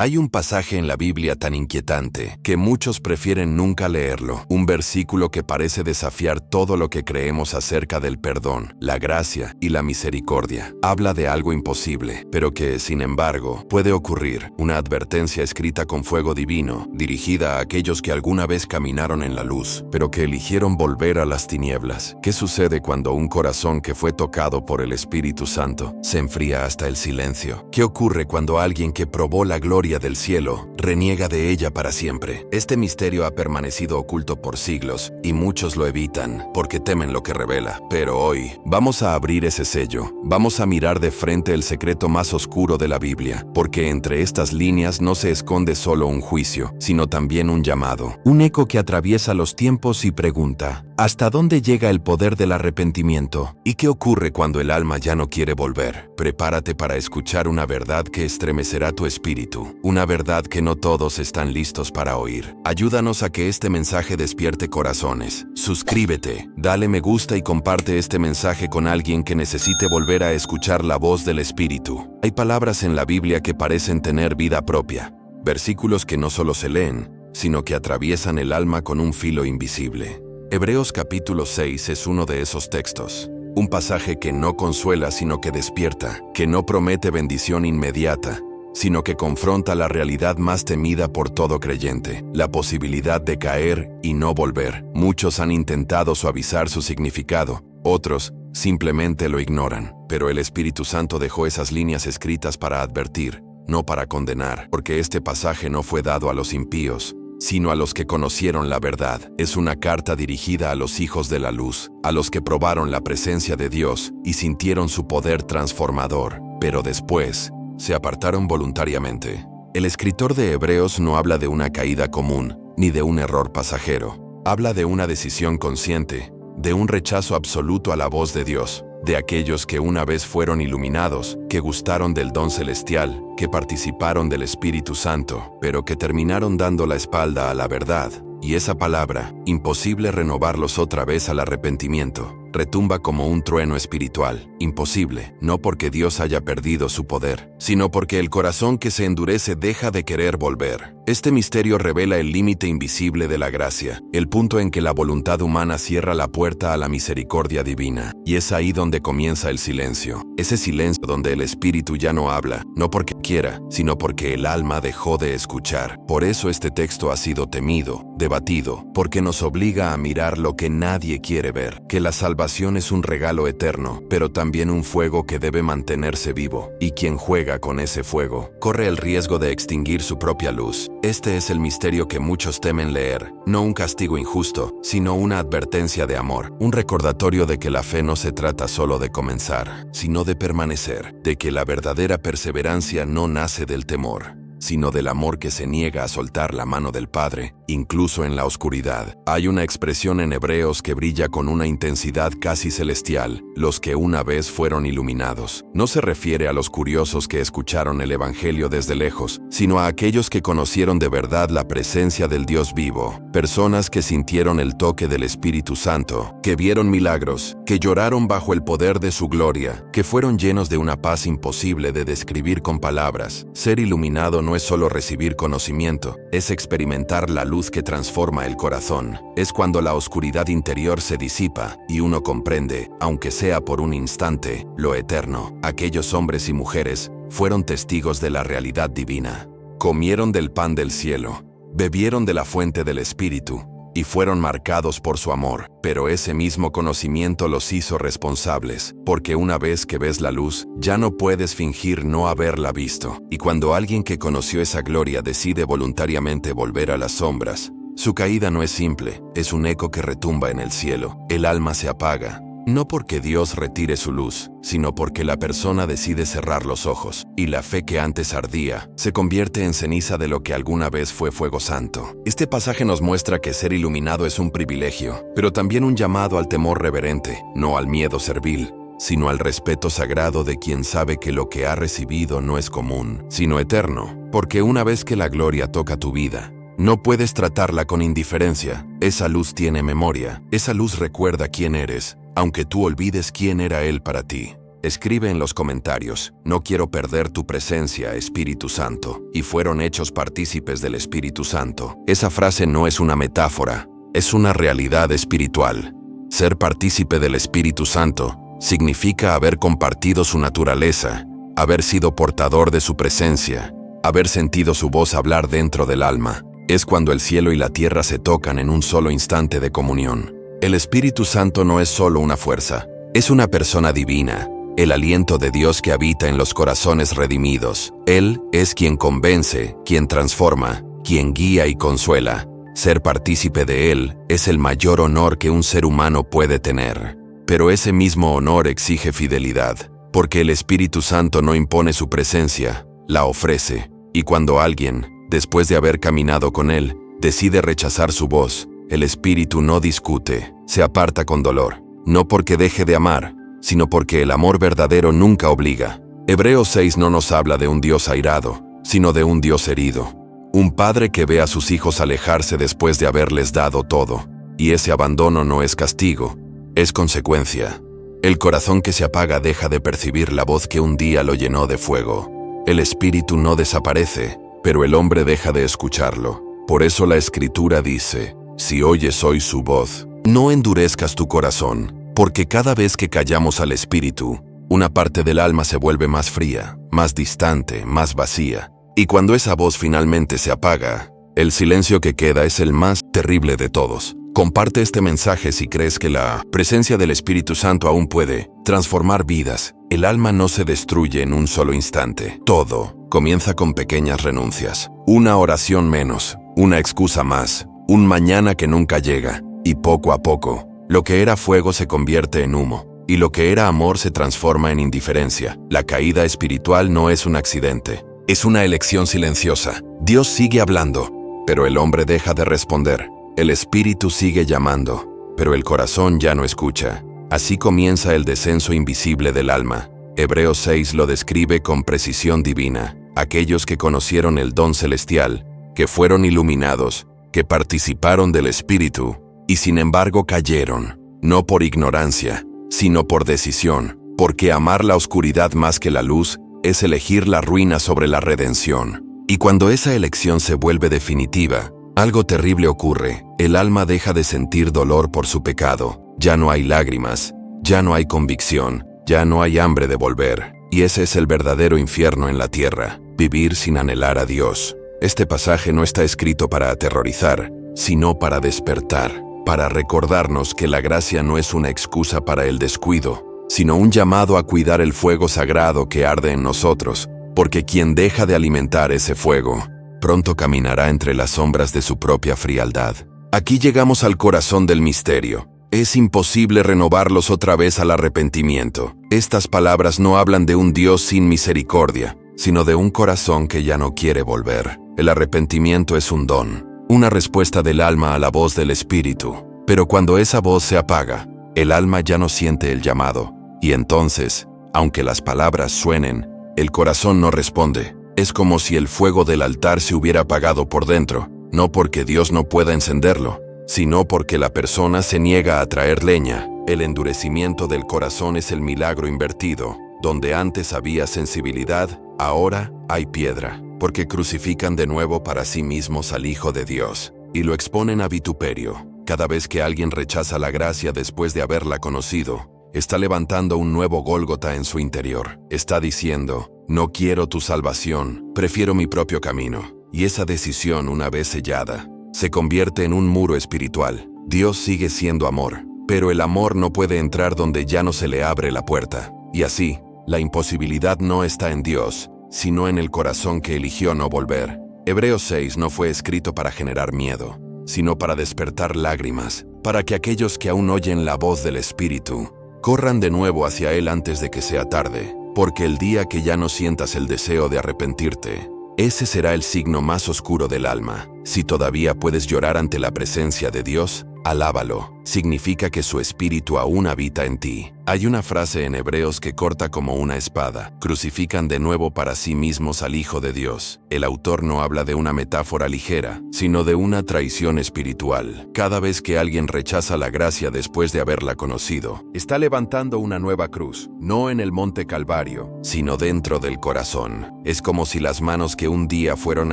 Hay un pasaje en la Biblia tan inquietante que muchos prefieren nunca leerlo. Un versículo que parece desafiar todo lo que creemos acerca del perdón, la gracia y la misericordia. Habla de algo imposible, pero que, sin embargo, puede ocurrir. Una advertencia escrita con fuego divino, dirigida a aquellos que alguna vez caminaron en la luz, pero que eligieron volver a las tinieblas. ¿Qué sucede cuando un corazón que fue tocado por el Espíritu Santo se enfría hasta el silencio? ¿Qué ocurre cuando alguien que probó la gloria del cielo reniega de ella para siempre? Este misterio ha permanecido oculto por siglos y muchos lo evitan porque temen lo que revela. Pero hoy vamos a abrir ese sello. Vamos a mirar de frente el secreto más oscuro de la Biblia, porque entre estas líneas no se esconde solo un juicio, sino también un llamado. Un eco que atraviesa los tiempos y pregunta: ¿hasta dónde llega el poder del arrepentimiento? ¿Y qué ocurre cuando el alma ya no quiere volver? Prepárate para escuchar una verdad que estremecerá tu espíritu. Una verdad que no todos están listos para oír. Ayúdanos a que este mensaje despierte corazones. Suscríbete, dale me gusta y comparte este mensaje con alguien que necesite volver a escuchar la voz del Espíritu. Hay palabras en la Biblia que parecen tener vida propia. Versículos que no solo se leen, sino que atraviesan el alma con un filo invisible. Hebreos capítulo 6 es uno de esos textos. Un pasaje que no consuela sino que despierta, que no promete bendición inmediata, sino que confronta la realidad más temida por todo creyente, la posibilidad de caer y no volver. Muchos han intentado suavizar su significado, otros simplemente lo ignoran. Pero el Espíritu Santo dejó esas líneas escritas para advertir, no para condenar, porque este pasaje no fue dado a los impíos, sino a los que conocieron la verdad. Es una carta dirigida a los hijos de la luz, a los que probaron la presencia de Dios y sintieron su poder transformador, pero después se apartaron voluntariamente. El escritor de Hebreos no habla de una caída común, ni de un error pasajero. Habla de una decisión consciente, de un rechazo absoluto a la voz de Dios, de aquellos que una vez fueron iluminados, que gustaron del don celestial, que participaron del Espíritu Santo, pero que terminaron dando la espalda a la verdad. Y esa palabra, imposible renovarlos otra vez al arrepentimiento, retumba como un trueno espiritual. Imposible, no porque Dios haya perdido su poder, sino porque el corazón que se endurece deja de querer volver. Este misterio revela el límite invisible de la gracia, el punto en que la voluntad humana cierra la puerta a la misericordia divina. Y es ahí donde comienza el silencio. Ese silencio donde el espíritu ya no habla, no porque quiera, sino porque el alma dejó de escuchar. Por eso este texto ha sido temido, debatido, porque nos obliga a mirar lo que nadie quiere ver, que la salvación es un regalo eterno, pero también un fuego que debe mantenerse vivo, y quien juega con ese fuego, corre el riesgo de extinguir su propia luz. Este es el misterio que muchos temen leer, no un castigo injusto, sino una advertencia de amor, un recordatorio de que la fe no se trata solo de comenzar, sino de permanecer, de que la verdadera perseverancia no nace del temor, sino del amor que se niega a soltar la mano del Padre, incluso en la oscuridad. Hay una expresión en Hebreos que brilla con una intensidad casi celestial: los que una vez fueron iluminados. No se refiere a los curiosos que escucharon el Evangelio desde lejos, sino a aquellos que conocieron de verdad la presencia del Dios vivo. Personas que sintieron el toque del Espíritu Santo, que vieron milagros, que lloraron bajo el poder de su gloria, que fueron llenos de una paz imposible de describir con palabras. Ser iluminado no es solo recibir conocimiento, es experimentar la luz que transforma el corazón. Es cuando la oscuridad interior se disipa y uno comprende, aunque sea por un instante, lo eterno. Aquellos hombres y mujeres fueron testigos de la realidad divina. Comieron del pan del cielo, bebieron de la fuente del Espíritu, y fueron marcados por su amor, pero ese mismo conocimiento los hizo responsables, porque una vez que ves la luz, ya no puedes fingir no haberla visto. Y cuando alguien que conoció esa gloria decide voluntariamente volver a las sombras, su caída no es simple, es un eco que retumba en el cielo. El alma se apaga, no porque Dios retire su luz, sino porque la persona decide cerrar los ojos, y la fe que antes ardía se convierte en ceniza de lo que alguna vez fue fuego santo. Este pasaje nos muestra que ser iluminado es un privilegio, pero también un llamado al temor reverente, no al miedo servil, sino al respeto sagrado de quien sabe que lo que ha recibido no es común, sino eterno, porque una vez que la gloria toca tu vida, no puedes tratarla con indiferencia. Esa luz tiene memoria, esa luz recuerda quién eres, aunque tú olvides quién era Él para ti. Escribe en los comentarios: no quiero perder tu presencia, Espíritu Santo. Y fueron hechos partícipes del Espíritu Santo. Esa frase no es una metáfora, es una realidad espiritual. Ser partícipe del Espíritu Santo significa haber compartido su naturaleza, haber sido portador de su presencia, haber sentido su voz hablar dentro del alma. Es cuando el cielo y la tierra se tocan en un solo instante de comunión. El Espíritu Santo no es solo una fuerza, es una persona divina, el aliento de Dios que habita en los corazones redimidos. Él es quien convence, quien transforma, quien guía y consuela. Ser partícipe de Él es el mayor honor que un ser humano puede tener. Pero ese mismo honor exige fidelidad, porque el Espíritu Santo no impone su presencia, la ofrece. Y cuando alguien, después de haber caminado con Él, decide rechazar su voz, el Espíritu no discute, se aparta con dolor. No porque deje de amar, sino porque el amor verdadero nunca obliga. Hebreos 6 no nos habla de un Dios airado, sino de un Dios herido. Un padre que ve a sus hijos alejarse después de haberles dado todo. Y ese abandono no es castigo, es consecuencia. El corazón que se apaga deja de percibir la voz que un día lo llenó de fuego. El espíritu no desaparece, pero el hombre deja de escucharlo. Por eso la Escritura dice: si oyes hoy su voz, no endurezcas tu corazón, porque cada vez que callamos al espíritu, una parte del alma se vuelve más fría, más distante, más vacía. Y cuando esa voz finalmente se apaga, el silencio que queda es el más terrible de todos. Comparte este mensaje si crees que la presencia del Espíritu Santo aún puede transformar vidas. El alma no se destruye en un solo instante. Todo comienza con pequeñas renuncias. Una oración menos, una excusa más, un mañana que nunca llega. Y poco a poco, lo que era fuego se convierte en humo, y lo que era amor se transforma en indiferencia. La caída espiritual no es un accidente. Es una elección silenciosa. Dios sigue hablando, pero el hombre deja de responder. El espíritu sigue llamando, pero el corazón ya no escucha. Así comienza el descenso invisible del alma. Hebreos 6 lo describe con precisión divina. Aquellos que conocieron el don celestial, que fueron iluminados, que participaron del espíritu, y sin embargo cayeron, no por ignorancia, sino por decisión, porque amar la oscuridad más que la luz es elegir la ruina sobre la redención. Y cuando esa elección se vuelve definitiva, algo terrible ocurre. El alma deja de sentir dolor por su pecado. Ya no hay lágrimas, ya no hay convicción, ya no hay hambre de volver. Y ese es el verdadero infierno en la tierra, vivir sin anhelar a Dios. Este pasaje no está escrito para aterrorizar, sino para despertar, para recordarnos que la gracia no es una excusa para el descuido, sino un llamado a cuidar el fuego sagrado que arde en nosotros, porque quien deja de alimentar ese fuego, pronto caminará entre las sombras de su propia frialdad. Aquí llegamos al corazón del misterio. Es imposible renovarlos otra vez al arrepentimiento. Estas palabras no hablan de un Dios sin misericordia, sino de un corazón que ya no quiere volver. El arrepentimiento es un don, una respuesta del alma a la voz del Espíritu. Pero cuando esa voz se apaga, el alma ya no siente el llamado. Y entonces, aunque las palabras suenen, el corazón no responde. Es como si el fuego del altar se hubiera apagado por dentro, no porque Dios no pueda encenderlo, sino porque la persona se niega a traer leña. El endurecimiento del corazón es el milagro invertido. Donde antes había sensibilidad, ahora hay piedra, porque crucifican de nuevo para sí mismos al Hijo de Dios, y lo exponen a vituperio. Cada vez que alguien rechaza la gracia después de haberla conocido, está levantando un nuevo Gólgota en su interior. Está diciendo: no quiero tu salvación, prefiero mi propio camino. Y esa decisión, una vez sellada, se convierte en un muro espiritual. Dios sigue siendo amor, pero el amor no puede entrar donde ya no se le abre la puerta. Y así, la imposibilidad no está en Dios, sino en el corazón que eligió no volver. Hebreos 6 no fue escrito para generar miedo, sino para despertar lágrimas, para que aquellos que aún oyen la voz del Espíritu corran de nuevo hacia Él antes de que sea tarde, porque el día que ya no sientas el deseo de arrepentirte, ese será el signo más oscuro del alma. Si todavía puedes llorar ante la presencia de Dios, alábalo. significa que su espíritu aún habita en ti. Hay una frase en Hebreos que corta como una espada. Crucifican de nuevo para sí mismos al Hijo de Dios. El autor no habla de una metáfora ligera, sino de una traición espiritual. Cada vez que alguien rechaza la gracia después de haberla conocido, está levantando una nueva cruz, no en el monte Calvario, sino dentro del corazón. Es como si las manos que un día fueron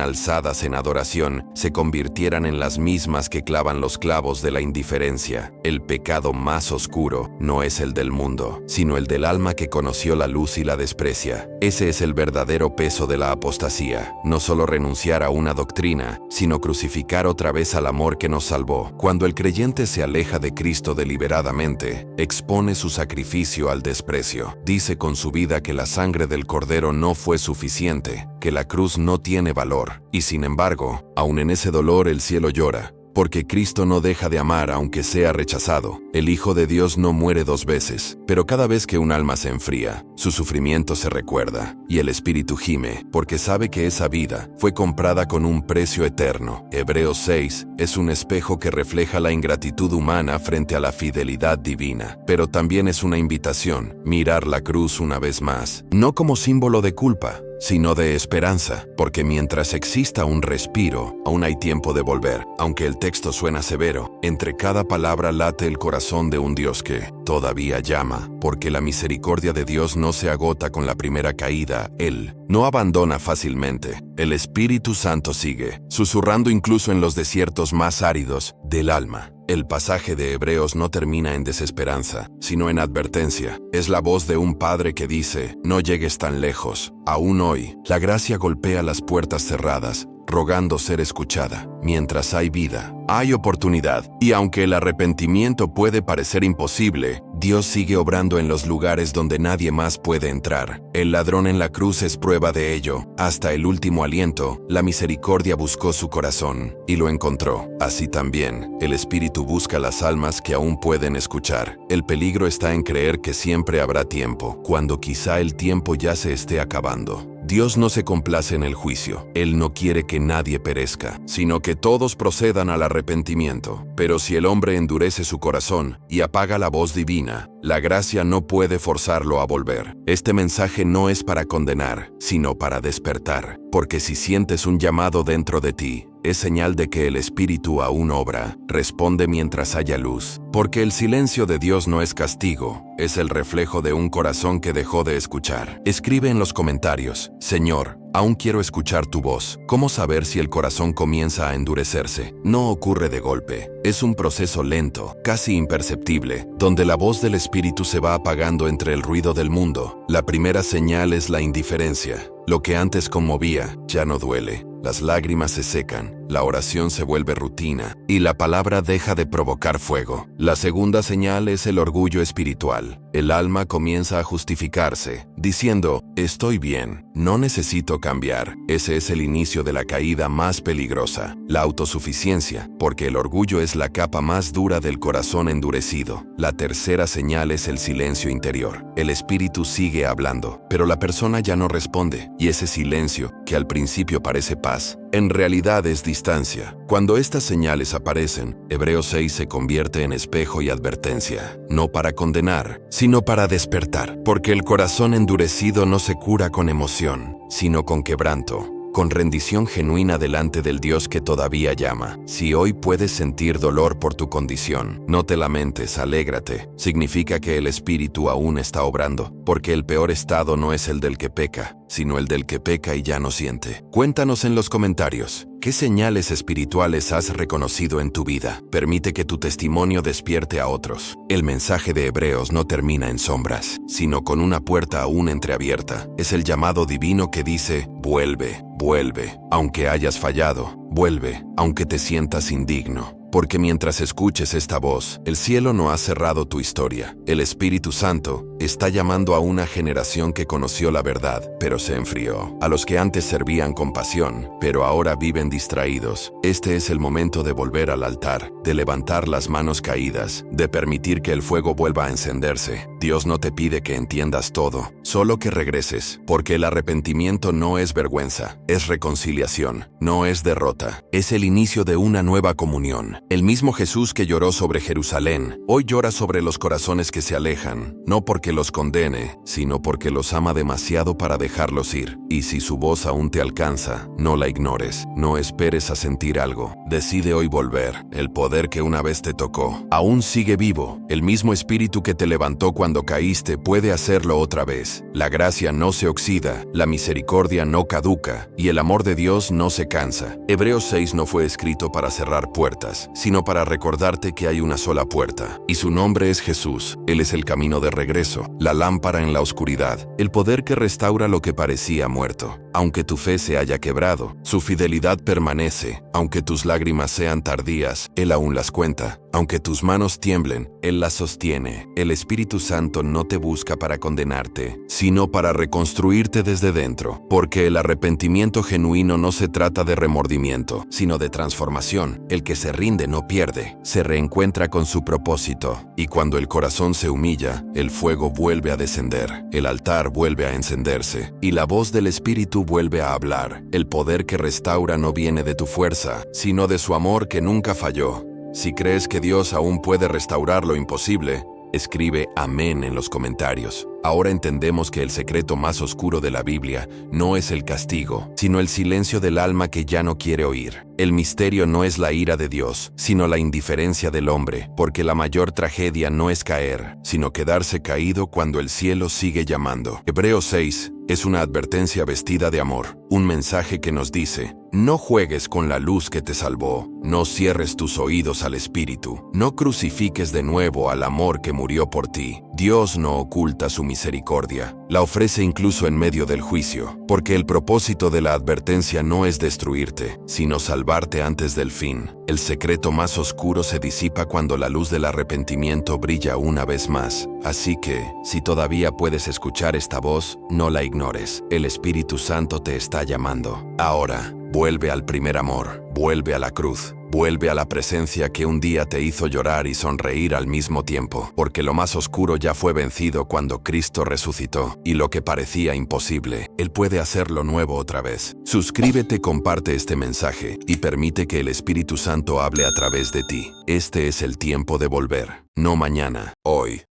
alzadas en adoración se convirtieran en las mismas que clavan los clavos de la indiferencia. El pecado más oscuro no es el del mundo, sino el del alma que conoció la luz y la desprecia. Ese es el verdadero peso de la apostasía. No solo renunciar a una doctrina, sino crucificar otra vez al amor que nos salvó. Cuando el creyente se aleja de Cristo deliberadamente, expone su sacrificio al desprecio. Dice con su vida que la sangre del Cordero no fue suficiente, que la cruz no tiene valor. Y sin embargo, aun en ese dolor el cielo llora. Porque Cristo no deja de amar aunque sea rechazado. El Hijo de Dios no muere dos veces, pero cada vez que un alma se enfría, su sufrimiento se recuerda, y el Espíritu gime, porque sabe que esa vida fue comprada con un precio eterno. Hebreos 6 es un espejo que refleja la ingratitud humana frente a la fidelidad divina, pero también es una invitación, mirar la cruz una vez más, no como símbolo de culpa, sino de esperanza, porque mientras exista un respiro, aún hay tiempo de volver. Aunque el texto suena severo, entre cada palabra late el corazón de un Dios que todavía llama, porque la misericordia de Dios no se agota con la primera caída. Él no abandona fácilmente. El Espíritu Santo sigue, susurrando incluso en los desiertos más áridos del alma. El pasaje de Hebreos no termina en desesperanza, sino en advertencia. Es la voz de un padre que dice, no llegues tan lejos. Aún hoy, la gracia golpea las puertas cerradas, rogando ser escuchada. Mientras hay vida, hay oportunidad. Y aunque el arrepentimiento puede parecer imposible, Dios sigue obrando en los lugares donde nadie más puede entrar. El ladrón en la cruz es prueba de ello. Hasta el último aliento, la misericordia buscó su corazón y lo encontró. Así también, el Espíritu busca las almas que aún pueden escuchar. El peligro está en creer que siempre habrá tiempo, cuando quizá el tiempo ya se esté acabando. Dios no se complace en el juicio. Él no quiere que nadie perezca, sino que todos procedan al arrepentimiento. Pero si el hombre endurece su corazón y apaga la voz divina, la gracia no puede forzarlo a volver. Este mensaje no es para condenar, sino para despertar. Porque si sientes un llamado dentro de ti, es señal de que el Espíritu aún obra. Responde mientras haya luz. Porque el silencio de Dios no es castigo, es el reflejo de un corazón que dejó de escuchar. Escribe en los comentarios, Señor, aún quiero escuchar tu voz. ¿Cómo saber si el corazón comienza a endurecerse? No ocurre de golpe. Es un proceso lento, casi imperceptible, donde la voz del Espíritu se va apagando entre el ruido del mundo. La primera señal es la indiferencia. Lo que antes conmovía ya no duele. Las lágrimas se secan, la oración se vuelve rutina y la palabra deja de provocar fuego. La segunda señal es el orgullo espiritual. El alma comienza a justificarse, diciendo, estoy bien, no necesito cambiar. Ese es el inicio de la caída más peligrosa, la autosuficiencia, porque el orgullo es la capa más dura del corazón endurecido. La tercera señal es el silencio interior. El espíritu sigue hablando, pero la persona ya no responde, y ese silencio, que al principio parece paz, en realidad es distancia. Cuando estas señales aparecen, Hebreos 6 se convierte en espejo y advertencia, no para condenar, sino para despertar, porque el corazón endurecido no se cura con emoción, sino con quebranto, con rendición genuina delante del Dios que todavía llama. Si hoy puedes sentir dolor por tu condición, no te lamentes, alégrate. Significa que el Espíritu aún está obrando, porque el peor estado no es el del que peca, sino el del que peca y ya no siente. Cuéntanos en los comentarios, ¿qué señales espirituales has reconocido en tu vida? Permite que tu testimonio despierte a otros. El mensaje de Hebreos no termina en sombras, sino con una puerta aún entreabierta. Es el llamado divino que dice, vuelve, vuelve, aunque hayas fallado, vuelve, aunque te sientas indigno. Porque mientras escuches esta voz, el cielo no ha cerrado tu historia. El Espíritu Santo está llamando a una generación que conoció la verdad, pero se enfrió. A los que antes servían con pasión, pero ahora viven distraídos. Este es el momento de volver al altar, de levantar las manos caídas, de permitir que el fuego vuelva a encenderse. Dios no te pide que entiendas todo, solo que regreses, porque el arrepentimiento no es vergüenza, es reconciliación, no es derrota, es el inicio de una nueva comunión. El mismo Jesús que lloró sobre Jerusalén, hoy llora sobre los corazones que se alejan, no porque los condene, sino porque los ama demasiado para dejarlos ir. Y si su voz aún te alcanza, no la ignores, no esperes a sentir algo. Decide hoy volver. El poder que una vez te tocó aún sigue vivo. El mismo espíritu que te levantó cuando caíste puede hacerlo otra vez. La gracia no se oxida, la misericordia no caduca y el amor de Dios no se cansa. Hebreos 6 no fue escrito para cerrar puertas, sino para recordarte que hay una sola puerta, y su nombre es Jesús. Él es el camino de regreso, la lámpara en la oscuridad, el poder que restaura lo que parecía muerto. Aunque tu fe se haya quebrado, su fidelidad permanece. Aunque tus lágrimas sean tardías, Él aún las cuenta. Aunque tus manos tiemblen, Él las sostiene. El Espíritu Santo no te busca para condenarte, sino para reconstruirte desde dentro. Porque el arrepentimiento genuino no se trata de remordimiento, sino de transformación. El que se rinde no pierde, se reencuentra con su propósito. Y cuando el corazón se humilla, el fuego vuelve a descender, el altar vuelve a encenderse, y la voz del Espíritu vuelve a hablar. El poder que restaura no viene de tu fuerza, sino de su amor que nunca falló. Si crees que Dios aún puede restaurar lo imposible, escribe amén en los comentarios. Ahora entendemos que el secreto más oscuro de la Biblia no es el castigo, sino el silencio del alma que ya no quiere oír. El misterio no es la ira de Dios, sino la indiferencia del hombre, porque la mayor tragedia no es caer, sino quedarse caído cuando el cielo sigue llamando. Hebreos 6 es una advertencia vestida de amor, un mensaje que nos dice: no juegues con la luz que te salvó, no cierres tus oídos al Espíritu, no crucifiques de nuevo al amor que murió por ti. Dios no oculta su misericordia, la ofrece incluso en medio del juicio, porque el propósito de la advertencia no es destruirte, sino salvarte antes del fin. El secreto más oscuro se disipa cuando la luz del arrepentimiento brilla una vez más. Así que, si todavía puedes escuchar esta voz, no la ignores. El Espíritu Santo te está llamando. Ahora, vuelve al primer amor, vuelve a la cruz. Vuelve a la presencia que un día te hizo llorar y sonreír al mismo tiempo, porque lo más oscuro ya fue vencido cuando Cristo resucitó, y lo que parecía imposible, Él puede hacerlo nuevo otra vez. Suscríbete, comparte este mensaje, y permite que el Espíritu Santo hable a través de ti. Este es el tiempo de volver, no mañana, hoy.